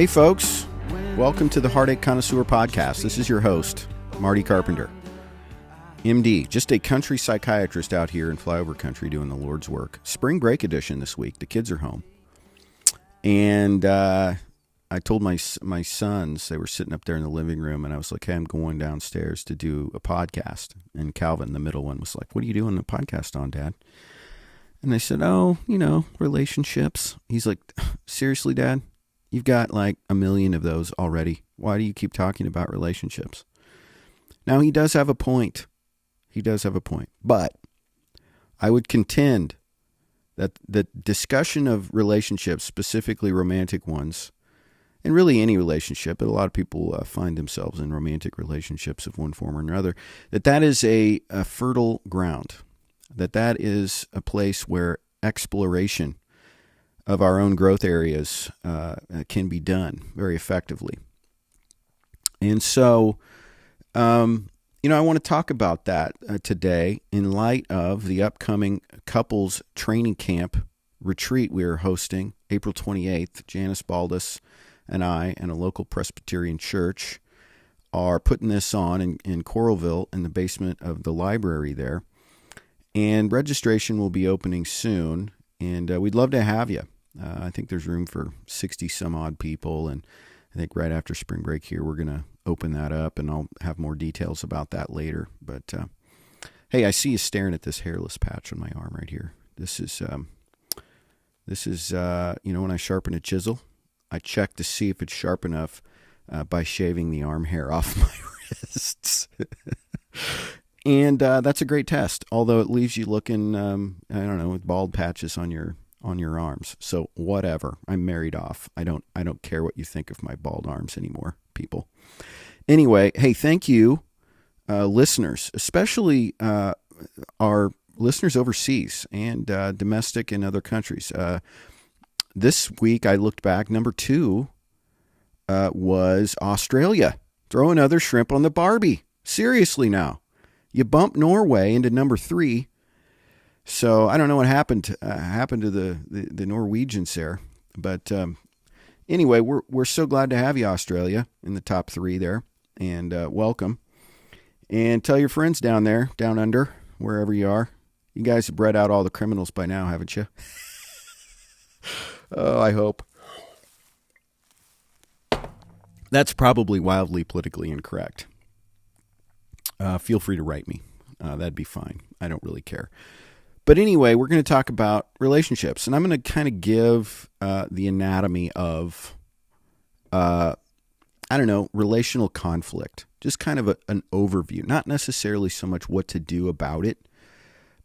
Hey folks, welcome to the Heartache Connoisseur Podcast. This is your host, Marty Carpenter, MD, just a country psychiatrist out here in flyover country doing the Lord's work. Spring break edition this week. The kids are home. And I told my sons, they were sitting up there in the living room, and I was like, hey, I'm going downstairs to do a podcast. And Calvin, the middle one, was like, what are you doing a podcast on, Dad? And they said, oh, relationships. He's like, seriously, Dad? You've got like 1 million of those already. Why do you keep talking about relationships? Now, he does have a point. But I would contend that the discussion of relationships, specifically romantic ones, and really any relationship, but a lot of people find themselves in romantic relationships of one form or another, that is a fertile ground, that is a place where exploration of our own growth areas can be done very effectively. And so, I want to talk about that today in light of the upcoming couples training camp retreat we are hosting April 28th. Janice Baldus and I and a local Presbyterian church are putting this on in Coralville in the basement of the library there. And registration will be opening soon, and we'd love to have you. I think there's room for 60 some odd people, and I think right after spring break here, we're going to open that up, and I'll have more details about that later. But hey, I see you staring at this hairless patch on my arm right here. This is when I sharpen a chisel, I check to see if it's sharp enough by shaving the arm hair off my wrists. And that's a great test, although it leaves you looking, with bald patches on your arms. So whatever, I'm married off. I don't care what you think of my bald arms anymore, people. Anyway, hey, thank you, listeners, especially our listeners overseas and domestic in other countries. This week I looked back, number 2 was Australia. Throw another shrimp on the Barbie. Seriously now. You bumped Norway into number 3. So I don't know what happened to the Norwegians there. But anyway, we're so glad to have you, Australia, in the top 3 there. And welcome. And tell your friends down there, down under, wherever you are. You guys have bred out all the criminals by now, haven't you? Oh, I hope. That's probably wildly politically incorrect. Feel free to write me. That'd be fine. I don't really care. But anyway, we're going to talk about relationships, and I'm going to kind of give the anatomy of, relational conflict. Just kind of an overview. Not necessarily so much what to do about it,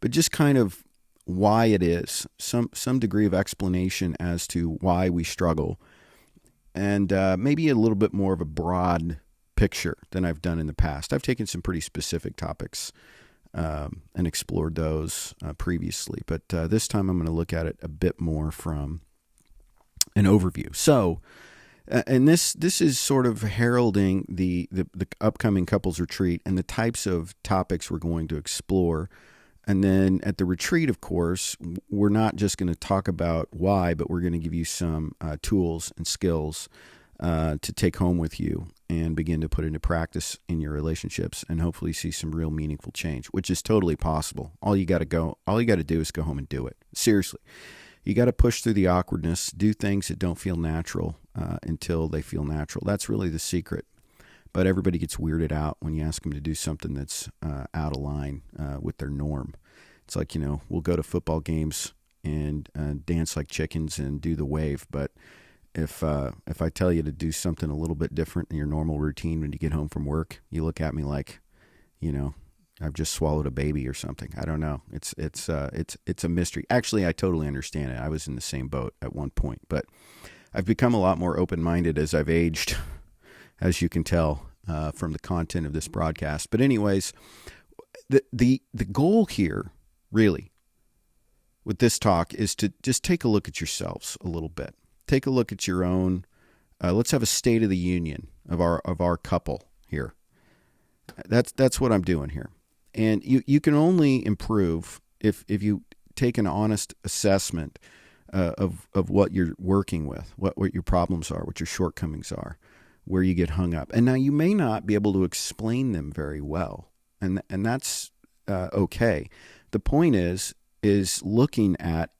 but just kind of why it is. Some degree of explanation as to why we struggle, and maybe a little bit more of a broad picture than I've done in the past. I've taken some pretty specific topics and explored those previously, but this time I'm going to look at it a bit more from an overview. So, and this is sort of heralding the upcoming couples retreat and the types of topics we're going to explore. And then at the retreat, of course, we're not just going to talk about why, but we're going to give you some tools and skills to take home with you and begin to put into practice in your relationships and hopefully see some real meaningful change, which is totally possible. All you got to do is go home and do it. Seriously. You got to push through the awkwardness, do things that don't feel natural until they feel natural. That's really the secret. But everybody gets weirded out when you ask them to do something that's out of line with their norm. It's like, we'll go to football games and dance like chickens and do the wave, but if I tell you to do something a little bit different than your normal routine when you get home from work, you look at me like, I've just swallowed a baby or something. I don't know. It's a mystery. Actually, I totally understand it. I was in the same boat at one point, but I've become a lot more open-minded as I've aged, as you can tell from the content of this broadcast. But anyways, the goal here, really, with this talk is to just take a look at yourselves a little bit. Take a look at your own. Let's have a state of the union of our couple here. That's what I'm doing here. And you can only improve if you take an honest assessment of what you're working with, what your problems are, what your shortcomings are, where you get hung up. And now you may not be able to explain them very well, and that's okay. The point is looking at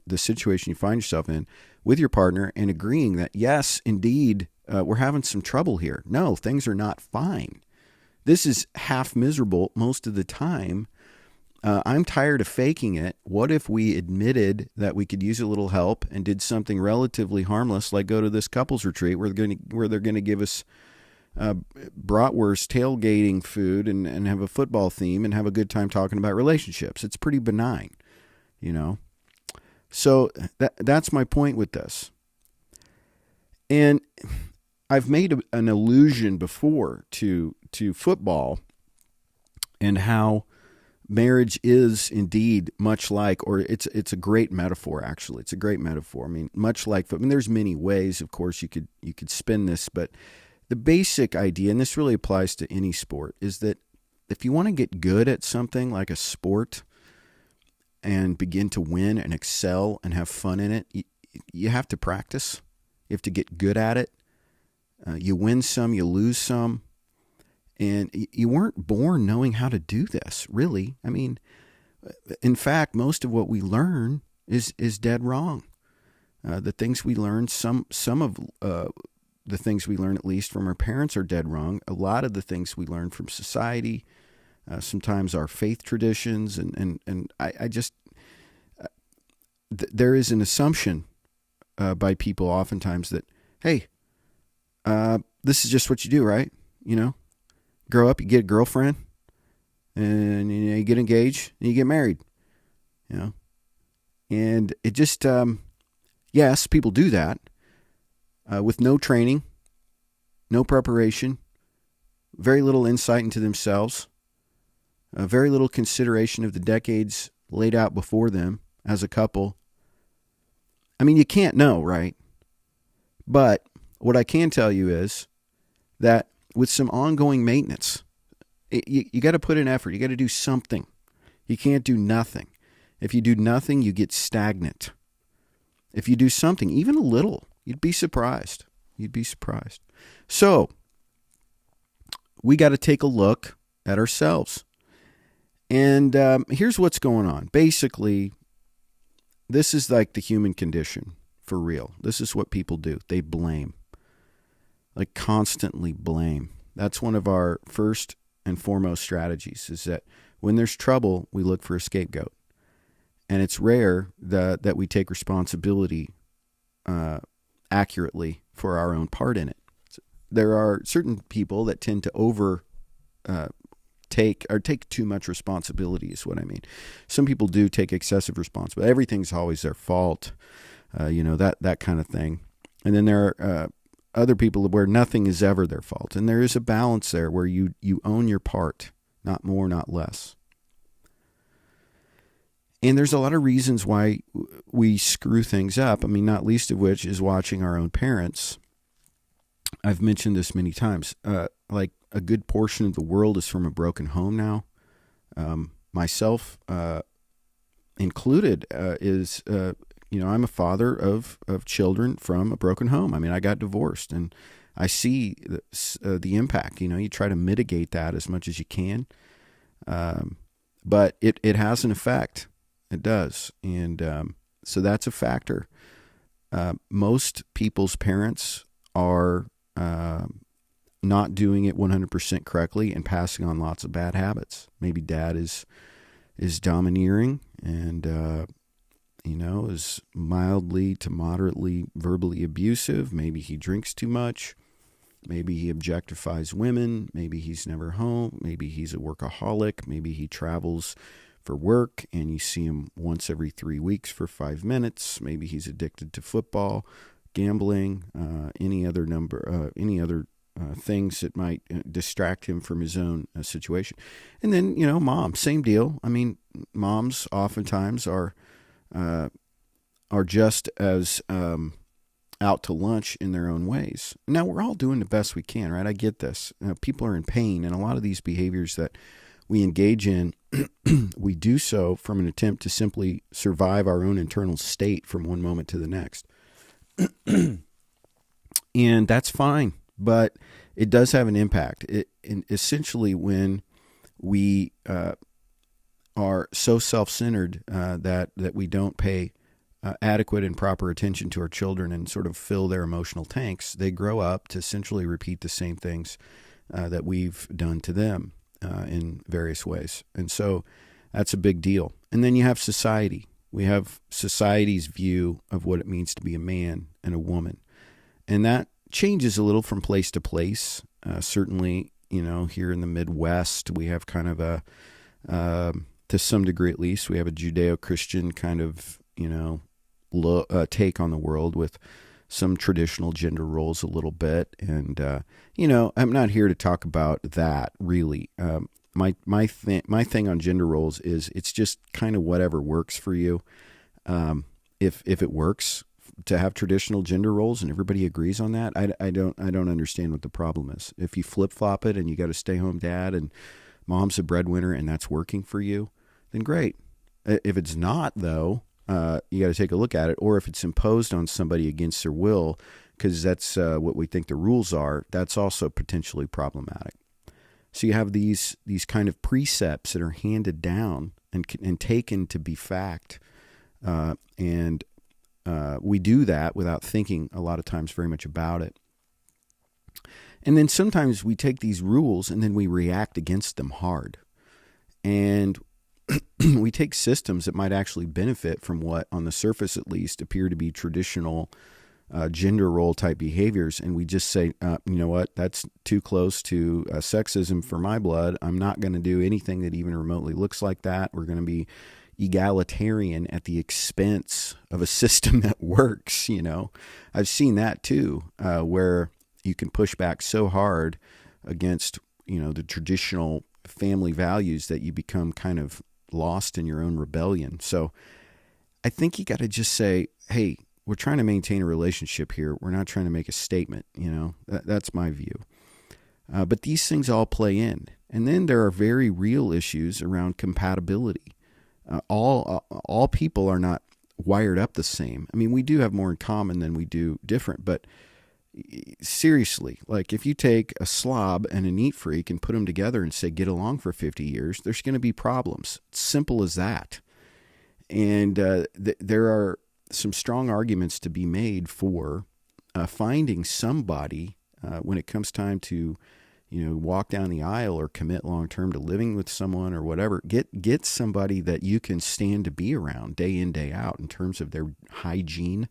the situation you find yourself in with your partner and agreeing that, yes, indeed, we're having some trouble here. No, things are not fine. This is half miserable most of the time. I'm tired of faking it. What if we admitted that we could use a little help and did something relatively harmless, like go to this couples retreat where they're going to give us bratwurst tailgating food and have a football theme and have a good time talking about relationships. It's pretty benign, you know. So that's my point with this. And I've made an allusion before to football and how marriage is indeed much like, or it's a great metaphor, actually. It's a great metaphor. I mean, much like, I mean, there's many ways, of course, you could spin this, but the basic idea, and this really applies to any sport, is that if you want to get good at something like a sport and begin to win and excel and have fun in it, you have to practice. You have to get good at it. You win some, you lose some. And you weren't born knowing how to do this, really. I mean, in fact, most of what we learn is dead wrong. The things we learn, some of the things we learn, at least from our parents, are dead wrong. A lot of the things we learn from society, sometimes our faith traditions, and I just there is an assumption by people oftentimes that, hey, this is just what you do, right? You know, grow up, you get a girlfriend, and you get engaged, and you get married. You know, and it just yes, people do that. With no training, no preparation, very little insight into themselves, very little consideration of the decades laid out before them as a couple. I mean, you can't know, right? But what I can tell you is that with some ongoing maintenance, you got to put in effort. You got to do something. You can't do nothing. If you do nothing, you get stagnant. If you do something, even a little, you'd be surprised. You'd be surprised. So we got to take a look at ourselves. And here's what's going on. Basically, this is like the human condition for real. This is what people do. They blame. Like constantly blame. That's one of our first and foremost strategies, is that when there's trouble, we look for a scapegoat. And it's rare that we take responsibility accurately for our own part in it. There are certain people that tend to take too much responsibility, is what I mean. Some people do take excessive responsibility. Everything's always their fault, that kind of thing. And then there are other people where nothing is ever their fault. And there is a balance there where you own your part, not more, not less. And there's a lot of reasons why we screw things up. I mean, not least of which is watching our own parents. I've mentioned this many times. Like a good portion of the world is from a broken home now. Myself included I'm a father of children from a broken home. I mean, I got divorced, and I see the impact. You try to mitigate that as much as you can, but it has an effect. It does, and so that's a factor. Most people's parents are not doing it 100% correctly and passing on lots of bad habits. Maybe dad is domineering and is mildly to moderately verbally abusive. Maybe he drinks too much. Maybe he objectifies women. Maybe he's never home. Maybe he's a workaholic. Maybe he travels for work and you see him once every 3 weeks for 5 minutes. Maybe he's addicted to football, gambling, any other things that might distract him from his own situation. And then, mom, same deal. I mean, moms oftentimes are just as out to lunch in their own ways. Now, we're all doing the best we can, right? I get this. People are in pain, and a lot of these behaviors that we engage in, we do so from an attempt to simply survive our own internal state from one moment to the next. And that's fine, but it does have an impact. Essentially, when we are so self-centered that we don't pay adequate and proper attention to our children and sort of fill their emotional tanks, they grow up to essentially repeat the same things that we've done to them in various ways. And so that's a big deal. And then you have society. We have society's view of what it means to be a man and a woman. And that changes a little from place to place. Certainly, here in the Midwest, we have kind of to some degree at least, we have a Judeo-Christian kind of, take on the world with some traditional gender roles a little bit. And, I'm not here to talk about that really. My thing on gender roles is it's just kind of whatever works for you. If it works to have traditional gender roles and everybody agrees on that, I don't understand what the problem is. If you flip-flop it and you got a stay-home dad and mom's a breadwinner and that's working for you, then great. If it's not, though, you got to take a look at it. Or if it's imposed on somebody against their will, because that's what we think the rules are, that's also potentially problematic. So you have these kind of precepts that are handed down and taken to be fact, and we do that without thinking a lot of times very much about it. And then sometimes we take these rules and then we react against them hard. And we take systems that might actually benefit from what, on the surface at least, appear to be traditional gender role type behaviors. And we just say, you know what, that's too close to sexism for my blood. I'm not going to do anything that even remotely looks like that. We're going to be egalitarian at the expense of a system that works. I've seen that too, where you can push back so hard against, the traditional family values that you become kind of lost in your own rebellion. So I think you got to just say, hey, we're trying to maintain a relationship here. We're not trying to make a statement, that's my view. But these things all play in. And then there are very real issues around compatibility. All people are not wired up the same. I mean, we do have more in common than we do different, but seriously, like if you take a slob and a neat freak and put them together and say, get along for 50 years, there's going to be problems. It's simple as that. And there are some strong arguments to be made for finding somebody when it comes time to, walk down the aisle or commit long-term to living with someone or whatever. Get somebody that you can stand to be around day in, day out in terms of their hygiene,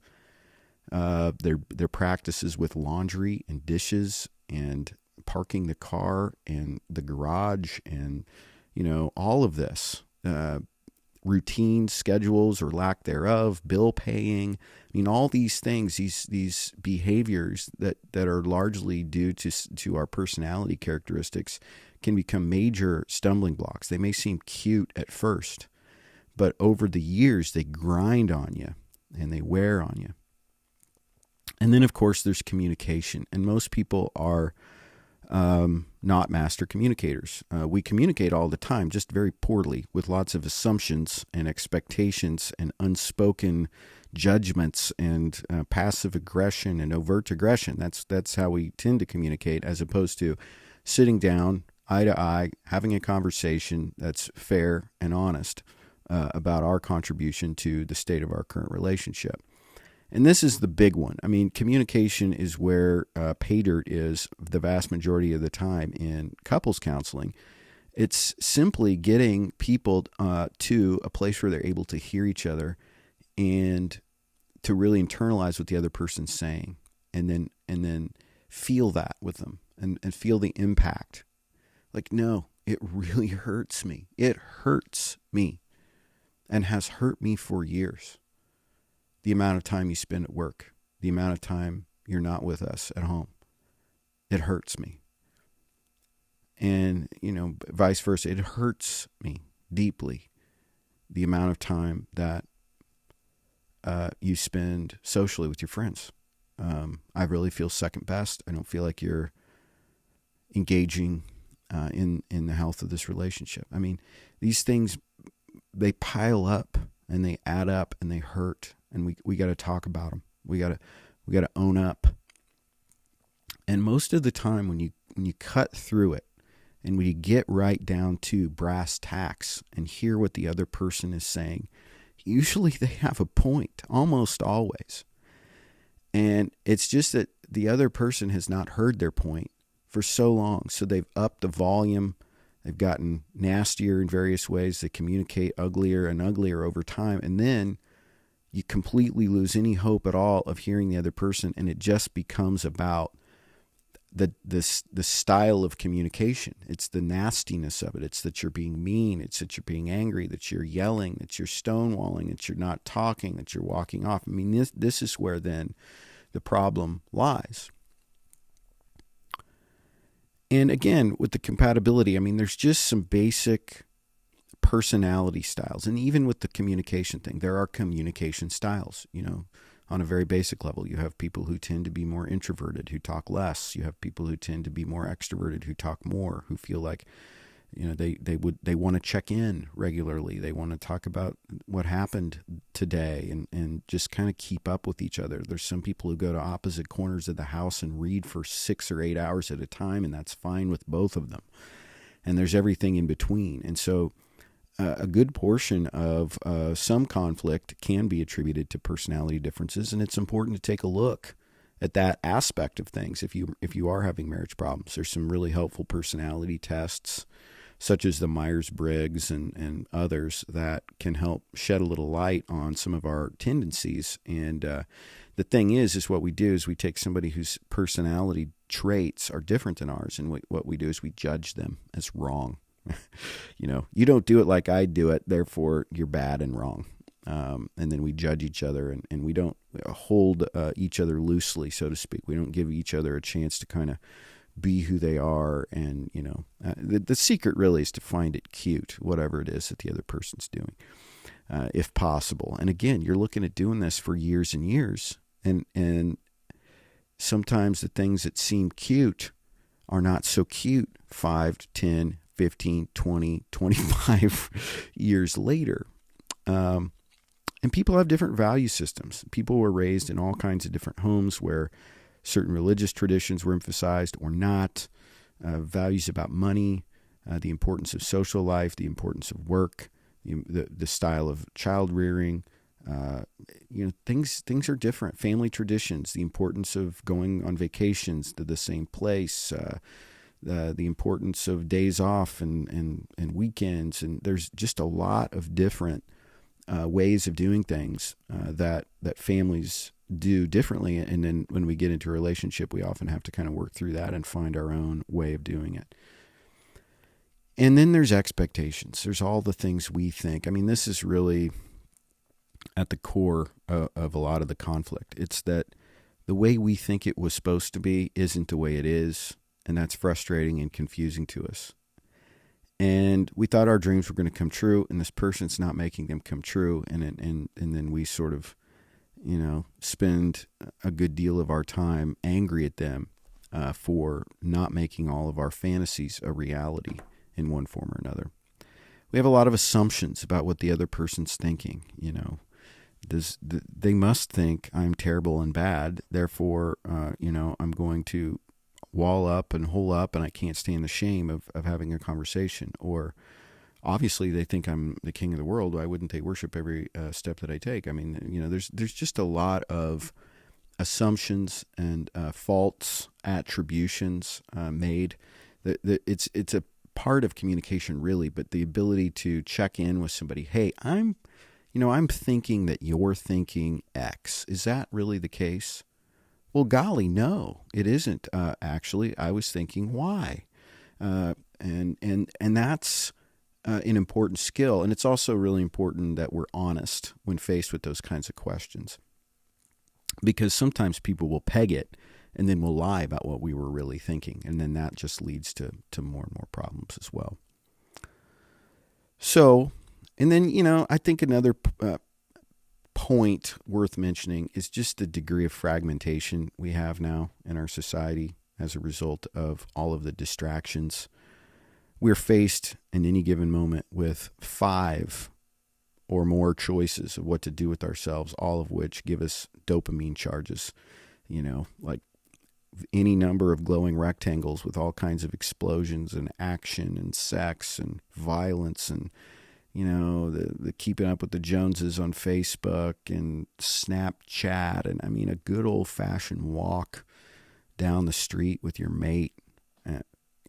their practices with laundry and dishes and parking the car and the garage and, all of this, routine schedules or lack thereof, bill paying. I mean, all these things, these behaviors that are largely due to our personality characteristics can become major stumbling blocks. They may seem cute at first, but over the years, they grind on you and they wear on you. And then, of course, there's communication. And most people are not master communicators. We communicate all the time, just very poorly, with lots of assumptions and expectations and unspoken judgments and passive aggression and overt aggression. That's how we tend to communicate, as opposed to sitting down, eye to eye, having a conversation that's fair and honest about our contribution to the state of our current relationship. And this is the big one. I mean, communication is where pay dirt is the vast majority of the time in couples counseling. It's simply getting people to a place where they're able to hear each other and to really internalize what the other person's saying, and then feel that with them and feel the impact. Like, no, it really hurts me. It hurts me and has hurt me for years. The amount of time you spend at work, the amount of time you're not with us at home, it hurts me. And, vice versa, it hurts me deeply, the amount of time that you spend socially with your friends. I really feel second best. I don't feel like you're engaging in the health of this relationship. I mean, these things, they pile up and they add up and they hurt, and we got to talk about them. We got to own up. And most of the time, when you cut through it and when you get right down to brass tacks and hear what the other person is saying, usually they have a point, almost always. And it's just that the other person has not heard their point for so long. So they've upped the volume. They've gotten nastier in various ways. They communicate uglier and uglier over time. And then you completely lose any hope at all of hearing the other person. And it just becomes about the style of communication. It's the nastiness of it. It's that you're being mean. It's that you're being angry, that you're yelling, that you're stonewalling, that you're not talking, that you're walking off. I mean, this is where then the problem lies. And again, with the compatibility, I mean, there's just some basic personality styles. And even with the communication thing, there are communication styles, on a very basic level. You have people who tend to be more introverted, who talk less. You have people who tend to be more extroverted, who talk more, who feel like, they want to check in regularly. They want to talk about what happened today and just kind of keep up with each other. There's some people who go to opposite corners of the house and read for 6 or 8 hours at a time, and that's fine with both of them. And there's everything in between. And so a good portion of some conflict can be attributed to personality differences, and it's important to take a look at that aspect of things. If you are having marriage problems, there's some really helpful personality tests, such as the Myers-Briggs and others, that can help shed a little light on some of our tendencies. And the thing is what we do is we take somebody whose personality traits are different than ours, and what we do is we judge them as wrong. You don't do it like I do it, therefore you're bad and wrong. And then we judge each other, and we don't hold each other loosely, so to speak. We don't give each other a chance to kind of be who they are. And, the secret really is to find it cute, whatever it is that the other person's doing, if possible. And again, you're looking at doing this for years and years. And sometimes the things that seem cute are not so cute 5 to 10, 15, 20, 25 years later. And people have different value systems. People were raised in all kinds of different homes where certain religious traditions were emphasized or not. Values about money, the importance of social life, the importance of work, the style of child rearing. Things are different. Family traditions, the importance of going on vacations to the same place, the importance of days off and weekends. And there's just a lot of different ways of doing things that families do differently. And then when we get into a relationship, we often have to kind of work through that and find our own way of doing it. And then there's expectations. There's all the things we think. I mean, this is really at the core of a lot of the conflict. It's that the way we think it was supposed to be isn't the way it is. And that's frustrating and confusing to us. And we thought our dreams were going to come true, and this person's not making them come true. And then we sort of, spend a good deal of our time angry at them for not making all of our fantasies a reality in one form or another. We have a lot of assumptions about what the other person's thinking. They must think I'm terrible and bad. Therefore, I'm going to wall up and hole up, and I can't stand the shame of having a conversation. Or obviously they think I'm the king of the world. Why wouldn't they worship every step that I take? I mean, there's just a lot of assumptions and false attributions made. It's a part of communication, really, but the ability to check in with somebody. Hey, I'm thinking that you're thinking X. Is that really the case? Well, golly, no, it isn't. Actually, I was thinking Y, and that's an important skill. And it's also really important that we're honest when faced with those kinds of questions, because sometimes people will peg it and then we'll lie about what we were really thinking, and then that just leads to more and more problems as well. So, and then I think another point worth mentioning is just the degree of fragmentation we have now in our society as a result of all of the distractions we're faced in any given moment with 5 or more choices of what to do with ourselves, all of which give us dopamine charges, like any number of glowing rectangles with all kinds of explosions and action and sex and violence and, the keeping up with the Joneses on Facebook and Snapchat. And I mean, a good old fashioned walk down the street with your mate,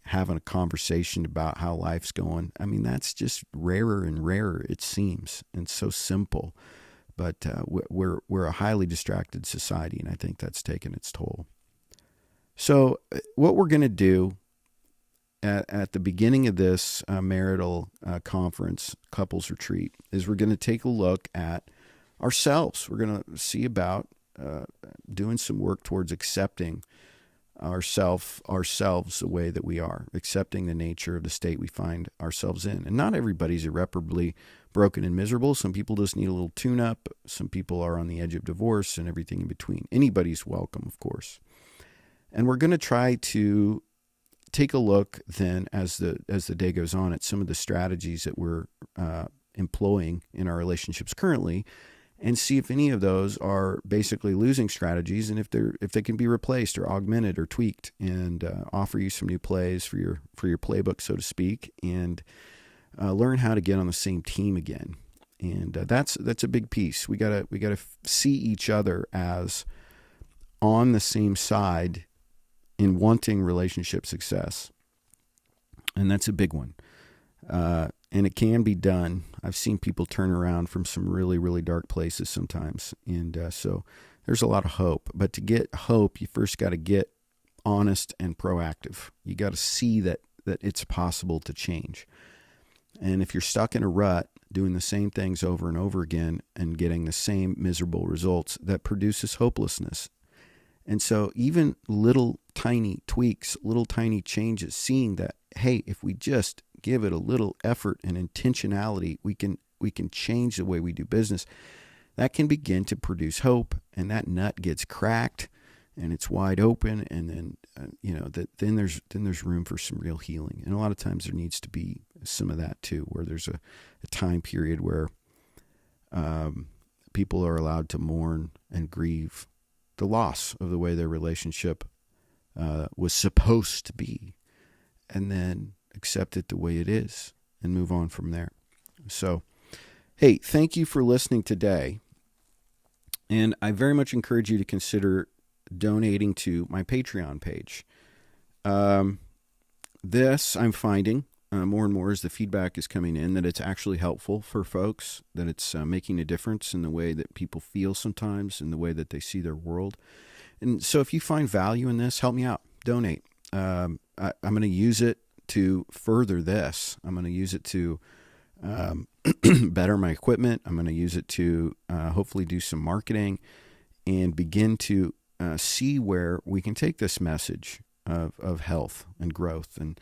having a conversation about how life's going. I mean, that's just rarer and rarer, it seems, and so simple. But we're a highly distracted society, and I think that's taken its toll. So what we're going to do at the beginning of this marital conference, couples retreat, is we're going to take a look at ourselves. We're going to see about doing some work towards accepting ourselves the way that we are, accepting the nature of the state we find ourselves in. And not everybody's irreparably broken and miserable. Some people just need a little tune-up. Some people are on the edge of divorce and everything in between. Anybody's welcome, of course. And we're going to try to take a look then as the day goes on at some of the strategies that we're employing in our relationships currently, and see if any of those are basically losing strategies, and if they can be replaced or augmented or tweaked, and offer you some new plays for your playbook, so to speak, and learn how to get on the same team again. And that's a big piece. We gotta see each other as on the same side in wanting relationship success, and that's a big one. And it can be done. I've seen people turn around from some really, really dark places sometimes. And so there's a lot of hope. But to get hope, you first got to get honest and proactive. You got to see that it's possible to change. And if you're stuck in a rut, doing the same things over and over again and getting the same miserable results, that produces hopelessness. And so even little tiny tweaks, little tiny changes, seeing that, hey, if we just give it a little effort and intentionality, we can change the way we do business. That can begin to produce hope, and that nut gets cracked, and it's wide open, and then then there's room for some real healing. And a lot of times there needs to be some of that too, where there's a time period where people are allowed to mourn and grieve the loss of the way their relationship was supposed to be, and then accept it the way it is and move on from there. So, hey, thank you for listening today. And I very much encourage you to consider donating to my Patreon page. This I'm finding more and more as the feedback is coming in, that it's actually helpful for folks, that it's making a difference in the way that people feel sometimes, in the way that they see their world. And so if you find value in this, help me out. Donate. I'm going to use it to further this. I'm going to use it to better my equipment. I'm going to use it to hopefully do some marketing and begin to see where we can take this message of health and growth and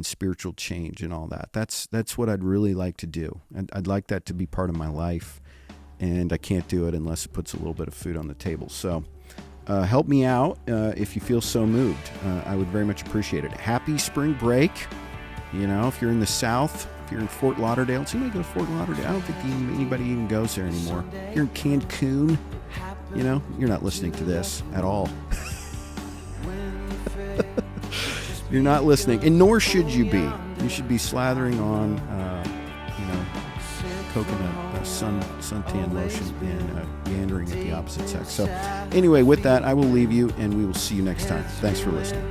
spiritual change and all that. That's what I'd really like to do. I'd like that to be part of my life, and I can't do it unless it puts a little bit of food on the table. So help me out if you feel so moved. I would very much appreciate it. Happy spring break. If you're in the South, if you're in Fort Lauderdale, does anybody go to Fort Lauderdale? I don't think anybody even goes there anymore. If you're in Cancun, you're not listening to this at all. You're not listening, and nor should you be. You should be slathering on, coconut suntan lotion and yandering at the opposite sex. So anyway, with that, I will leave you, and we will see you next time. Thanks for listening.